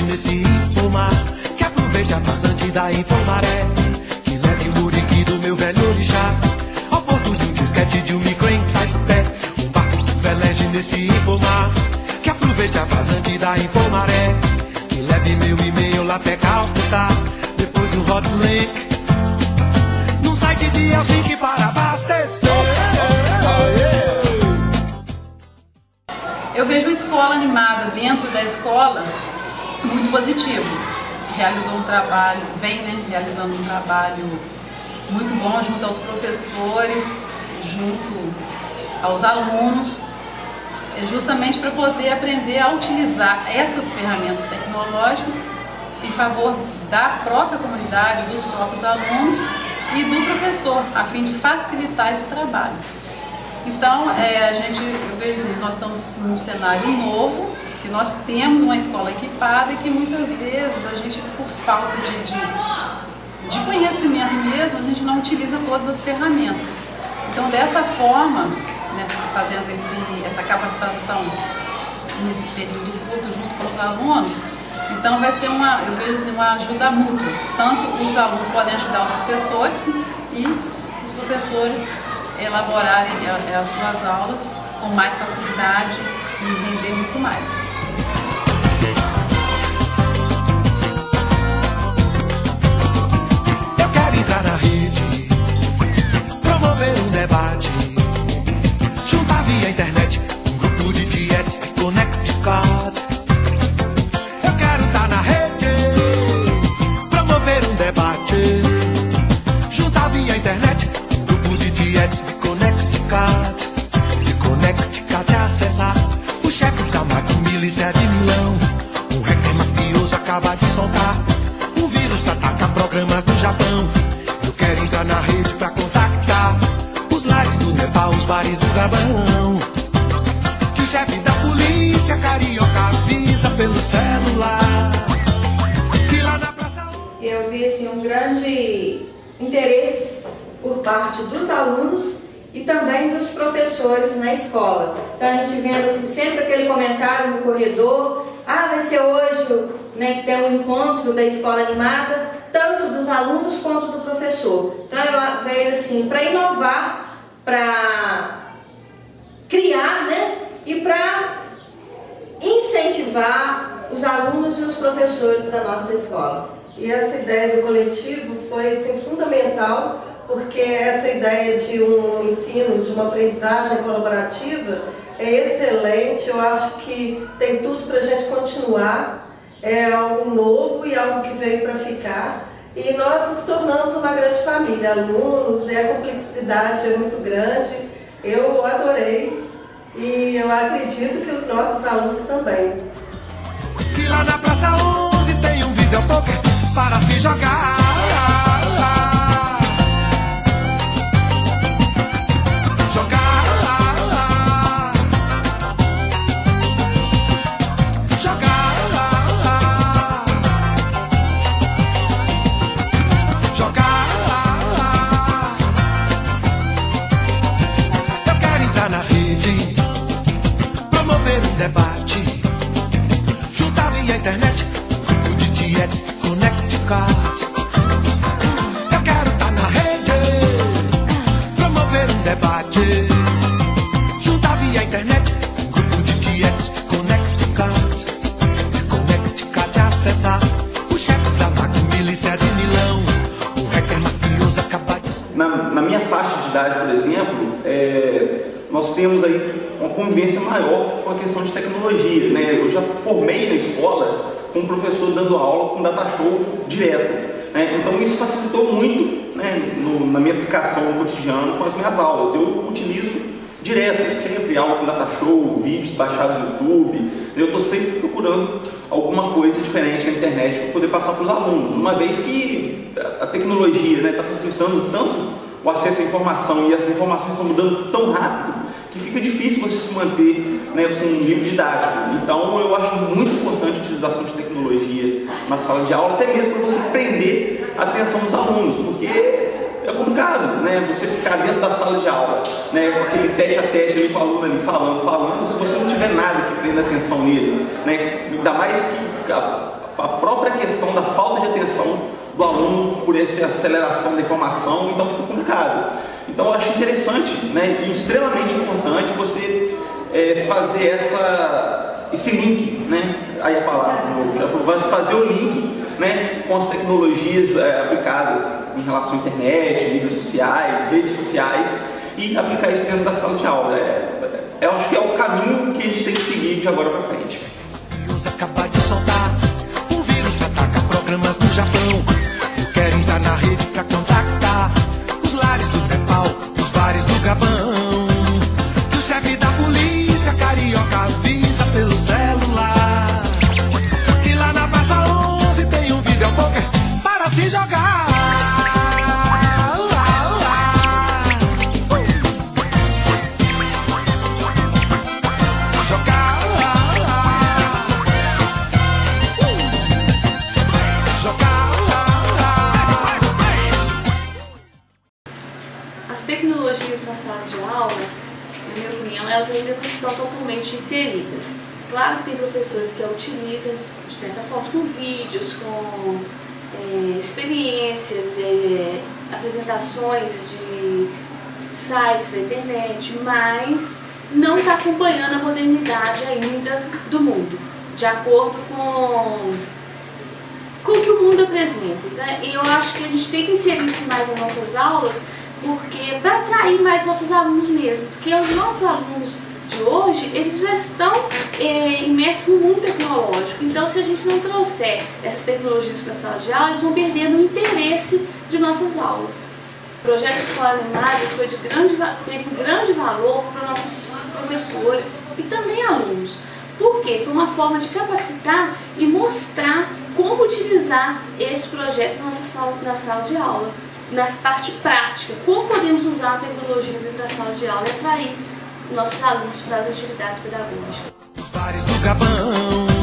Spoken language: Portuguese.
nesse Infomar, que aproveite a vazante da Infomaré, que leve o muriqui do meu velho orixá ao porto de um disquete de um micro em Caipé. Um barco que veleje nesse Infomar, que aproveite a vazante da Infomaré, que leve meu e-mail lá até Calcutá, depois o hot link num site de Helsinki para abastecer. Eu vejo a escola animada dentro da escola muito positivo. Realizou um trabalho, realizando um trabalho muito bom junto aos professores, junto aos alunos, justamente para poder aprender a utilizar essas ferramentas tecnológicas em favor da própria comunidade, dos próprios alunos e do professor, a fim de facilitar esse trabalho. Então, eu vejo assim, nós estamos num cenário novo, que nós temos uma escola equipada e que muitas vezes a gente, por falta de conhecimento mesmo, a gente não utiliza todas as ferramentas. Então, dessa forma, né, fazendo essa capacitação nesse período curto junto com os alunos, então vai ser eu vejo assim, uma ajuda mútua. Tanto os alunos podem ajudar os professores e os professores elaborarem as suas aulas com mais facilidade e render muito mais. Eu quero entrar na rede, promover um debate, juntar via internet um grupo de dietes de Connecticut. Eu quero estar na rede, promover um debate, juntar via internet um grupo de dietes de Connecticut. De Connecticut acessar o chefe da milícia de Milão. Um hacker mafioso acaba de soltar um vírus pra atacar programas no Japão. Eu quero entrar na rede pra contactar os lares do Nepal, os bares do Gabão. Que o chefe da polícia carioca avisa pelo celular que lá na praça... Eu vi assim, um grande interesse por parte dos alunos e também dos professores na escola. Então a gente vendo assim, sempre aquele comentário no corredor: vai ser hoje, né, que tem um encontro da escola animada, tanto dos alunos quanto do professor. Então eu vejo assim, para inovar, para criar, né, e para incentivar os alunos e os professores da nossa escola. E essa ideia do coletivo foi assim, fundamental, porque essa ideia de um ensino, de uma aprendizagem colaborativa é excelente. Eu acho que tem tudo para a gente continuar, é algo novo e algo que veio para ficar. E nós nos tornamos uma grande família, alunos, e a complexidade é muito grande. Eu adorei e eu acredito que os nossos alunos também. E lá na Praça 11 tem um videopoker para se jogar. Debate, juntar via internet grupo de dietes de Connecticut. Eu quero estar na rede, promover um debate, juntar via internet grupo de dietes de Connecticut. De Connecticut acessar o chefe da milícia de Milão. O hacker mafioso acaba de... Na minha faixa de idade, por exemplo, nós temos aí uma convivência maior com a questão de tecnologia, né? Eu já formei na escola com um professor dando aula com data show direto, né? Então isso facilitou muito, né, na minha aplicação no cotidiano com as minhas aulas. Eu utilizo direto, sempre aula com data show, vídeos baixados no YouTube. Eu estou sempre procurando alguma coisa diferente na internet para poder passar para os alunos, uma vez que a tecnologia está facilitando tanto o acesso à informação e as informações estão mudando tão rápido que fica difícil você se manter, né, com um livro didático. Então eu acho muito importante a utilização de tecnologia na sala de aula, até mesmo para você prender a atenção dos alunos, porque é complicado, né, você ficar dentro da sala de aula, né, com aquele tete a tete ali com o aluno ali falando, se você não tiver nada que prenda a atenção nele, né, ainda mais que a própria questão da falta de atenção do aluno por essa aceleração da informação, então fica complicado. Então eu acho interessante, né, e extremamente importante você fazer esse link, né, aí a palavra, já falou, fazer o link, né, com as tecnologias aplicadas em relação à internet, redes sociais e aplicar isso dentro da sala de aula. Eu acho que é o caminho que a gente tem que seguir de agora para frente. Acaba de soltar um vírus que ataca programas no Japão. Eu quero entrar na rede pra contactar os lares do Nepal, os bares do Gabão. Que o chefe da polícia carioca avisa pelo celular que lá na Praça 11 tem um videopoker para se jogar. As tecnologias na sala de aula, na minha opinião, elas ainda não estão totalmente inseridas. Claro que tem professores que a utilizam de certa forma com vídeos, com experiências, apresentações de sites da internet, mas não está acompanhando a modernidade ainda do mundo, de acordo com o que o mundo apresenta, né? E eu acho que a gente tem que inserir isso mais nas nossas aulas, porque para atrair mais nossos alunos mesmo, porque os nossos alunos de hoje, eles já estão imersos no mundo tecnológico. Então, se a gente não trouxer essas tecnologias para a sala de aula, eles vão perdendo o interesse de nossas aulas. O projeto Escola Animada teve um grande valor para nossos professores e também alunos, porque foi uma forma de capacitar e mostrar como utilizar esse projeto na sala de aula, na parte prática, como podemos usar a tecnologia dentro da sala de aula e atrair nossos alunos para as atividades pedagógicas. Os bares do Gabão.